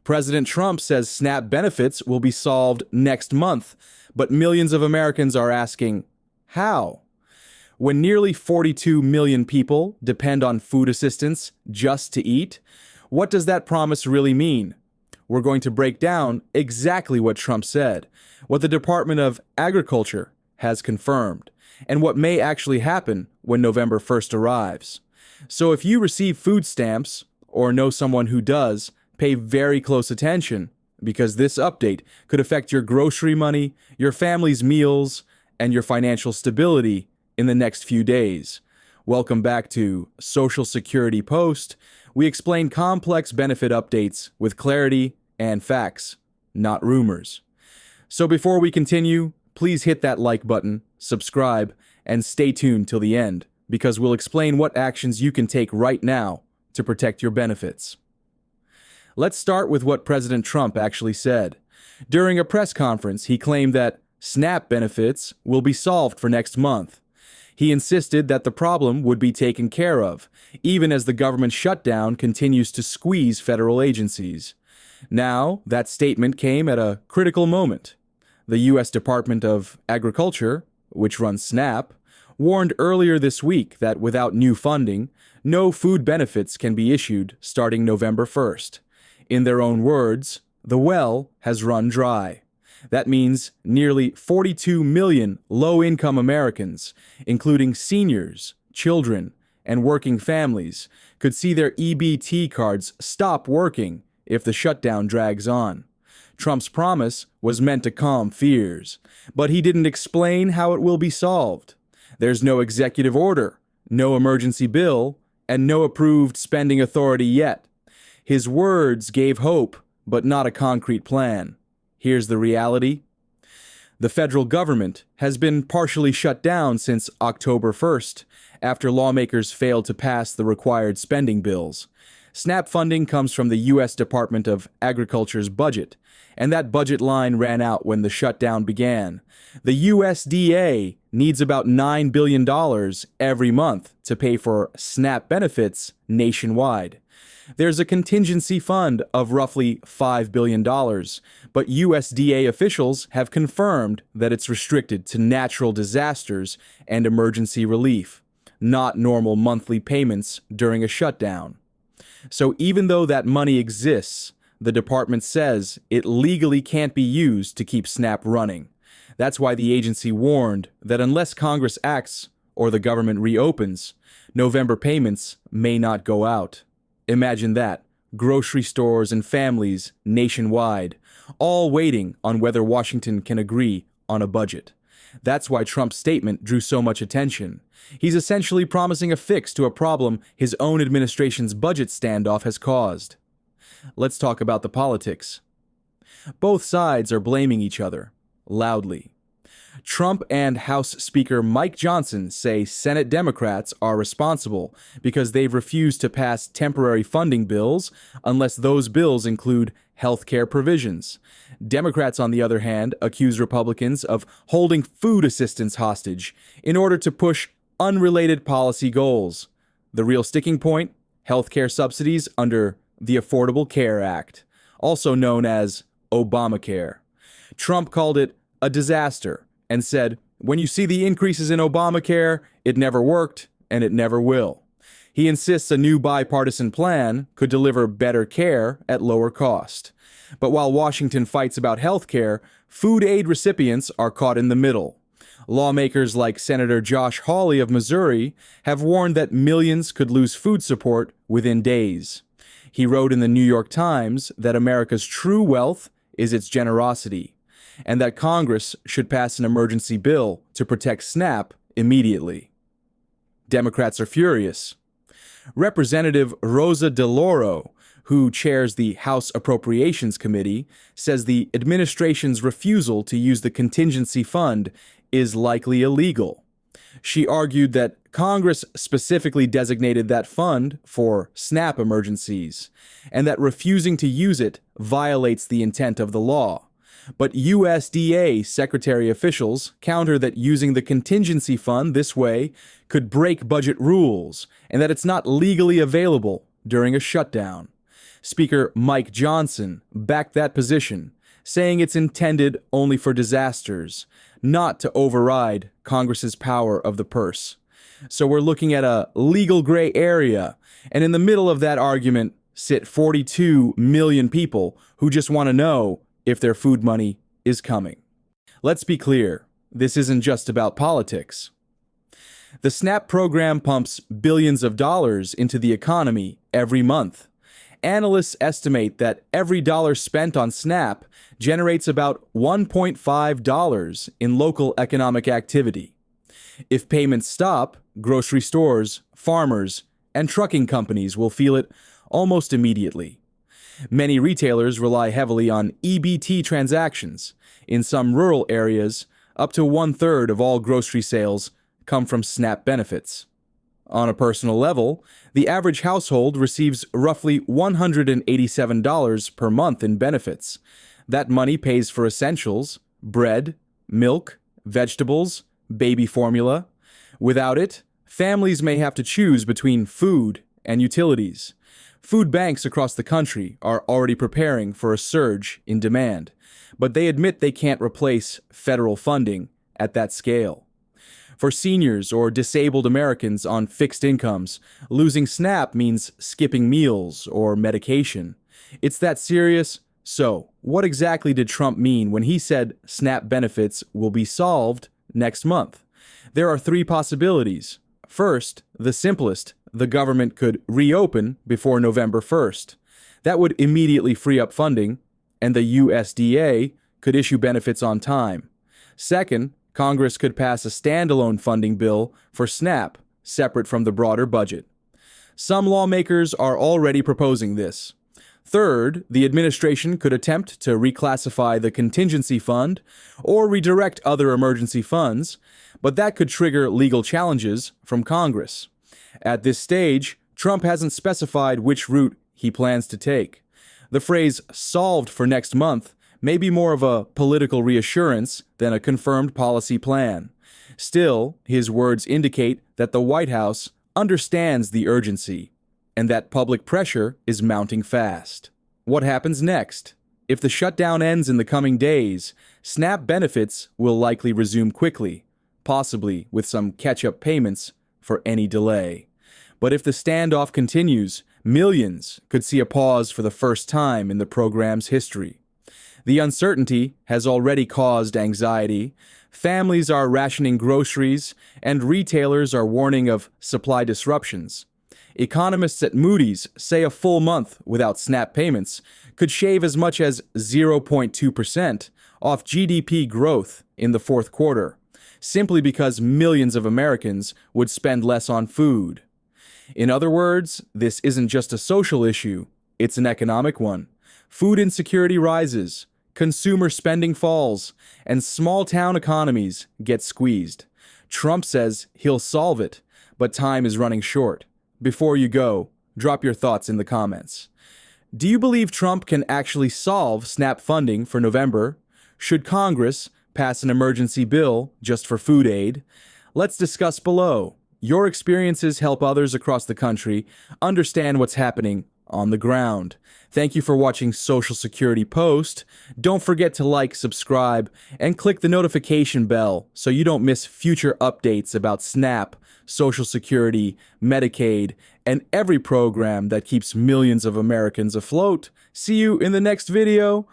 President Trump says SNAP benefits will be solved next month, but millions of Americans are asking, how? When nearly 42 million people depend on food assistance just to eat, what does that promise really mean? We're going to break down exactly what Trump said, what the Department of Agriculture has confirmed, and what may actually happen when November 1st arrives. So if you receive food stamps, or know someone who does, pay very close attention, because this update could affect your grocery money, your family's meals, and your financial stability in the next few days. Welcome back to Social Security Post. We explain complex benefit updates with clarity and facts, not rumors. So before we continue, please hit that like button, subscribe, and stay tuned till the end, because we'll explain what actions you can take right now to protect your benefits. Let's start with what President Trump actually said. During a press conference, he claimed that SNAP benefits will be solved for next month. He insisted that the problem would be taken care of, even as the government shutdown continues to squeeze federal agencies. Now, that statement came at a critical moment. The U.S. Department of Agriculture, which runs SNAP, warned earlier this week that without new funding, no food benefits can be issued starting November 1st. In their own words, the well has run dry. That means nearly 42 million low-income Americans, including seniors, children, and working families, could see their EBT cards stop working if the shutdown drags on. Trump's promise was meant to calm fears, but he didn't explain how it will be solved. There's no executive order, no emergency bill, and no approved spending authority yet. His words gave hope, but not a concrete plan. Here's the reality. The federal government has been partially shut down since October 1st, after lawmakers failed to pass the required spending bills. SNAP funding comes from the U.S. Department of Agriculture's budget, and that budget line ran out when the shutdown began. The USDA needs about $9 billion every month to pay for SNAP benefits nationwide. There's a contingency fund of roughly $5 billion, but USDA officials have confirmed that it's restricted to natural disasters and emergency relief, not normal monthly payments during a shutdown. So even though that money exists, the department says it legally can't be used to keep SNAP running. That's why the agency warned that unless Congress acts or the government reopens, November payments may not go out. Imagine that, grocery stores and families nationwide, all waiting on whether Washington can agree on a budget. That's why Trump's statement drew so much attention. He's essentially promising a fix to a problem his own administration's budget standoff has caused. Let's talk about the politics. Both sides are blaming each other, loudly. Trump and House Speaker Mike Johnson say Senate Democrats are responsible because they've refused to pass temporary funding bills unless those bills include health care provisions. Democrats, on the other hand, accuse Republicans of holding food assistance hostage in order to push unrelated policy goals. The real sticking point? Health care subsidies under the Affordable Care Act, also known as Obamacare. Trump called it a disaster and said, when you see the increases in Obamacare, it never worked and it never will. He insists a new bipartisan plan could deliver better care at lower cost. But while Washington fights about health care, food aid recipients are caught in the middle. Lawmakers like Senator Josh Hawley of Missouri have warned that millions could lose food support within days. He wrote in the New York Times that America's true wealth is its generosity, and that Congress should pass an emergency bill to protect SNAP immediately. Democrats are furious. Representative Rosa DeLauro, who chairs the House Appropriations Committee, says the administration's refusal to use the contingency fund is likely illegal. She argued that Congress specifically designated that fund for SNAP emergencies, and that refusing to use it violates the intent of the law. But USDA secretary officials counter that using the contingency fund this way could break budget rules and that it's not legally available during a shutdown. Speaker Mike Johnson backed that position, saying it's intended only for disasters, not to override Congress's power of the purse. So we're looking at a legal gray area, and in the middle of that argument sit 42 million people who just want to know if their food money is coming. Let's be clear, this isn't just about politics. The SNAP program pumps billions of dollars into the economy every month. Analysts estimate that every dollar spent on SNAP generates about $1.5 in local economic activity. If payments stop, grocery stores, farmers, and trucking companies will feel it almost immediately. Many retailers rely heavily on EBT transactions. In some rural areas, up to 1/3 of all grocery sales come from SNAP benefits. On a personal level, the average household receives roughly $187 per month in benefits. That money pays for essentials, bread, milk, vegetables, baby formula. Without it, families may have to choose between food and utilities. Food banks across the country are already preparing for a surge in demand, but they admit they can't replace federal funding at that scale. For seniors or disabled Americans on fixed incomes, losing SNAP means skipping meals or medication. It's that serious. So, what exactly did Trump mean when he said SNAP benefits will be solved next month? There are three possibilities. First, the simplest, the government could reopen before November 1st. That would immediately free up funding, and the USDA could issue benefits on time. Second, Congress could pass a standalone funding bill for SNAP, separate from the broader budget. Some lawmakers are already proposing this. Third, the administration could attempt to reclassify the contingency fund or redirect other emergency funds, but that could trigger legal challenges from Congress. At this stage, Trump hasn't specified which route he plans to take. The phrase "solved for next month" may be more of a political reassurance than a confirmed policy plan. Still, his words indicate that the White House understands the urgency and that public pressure is mounting fast. What happens next? If the shutdown ends in the coming days, SNAP benefits will likely resume quickly, possibly with some catch-up payments for any delay. But if the standoff continues, millions could see a pause for the first time in the program's history. The uncertainty has already caused anxiety. Families are rationing groceries, and retailers are warning of supply disruptions. Economists at Moody's say a full month without SNAP payments could shave as much as 0.2% off GDP growth in the fourth quarter, simply because millions of Americans would spend less on food. In other words, this isn't just a social issue, it's an economic one. Food insecurity rises, consumer spending falls, and small-town economies get squeezed. Trump says he'll solve it, but time is running short. Before you go, drop your thoughts in the comments. Do you believe Trump can actually solve SNAP funding for November? Should Congress pass an emergency bill just for food aid? Let's discuss below. Your experiences help others across the country understand what's happening on the ground. Thank you for watching Social Security Post. Don't forget to like, subscribe, and click the notification bell so you don't miss future updates about SNAP, Social Security, Medicaid, and every program that keeps millions of Americans afloat. See you in the next video.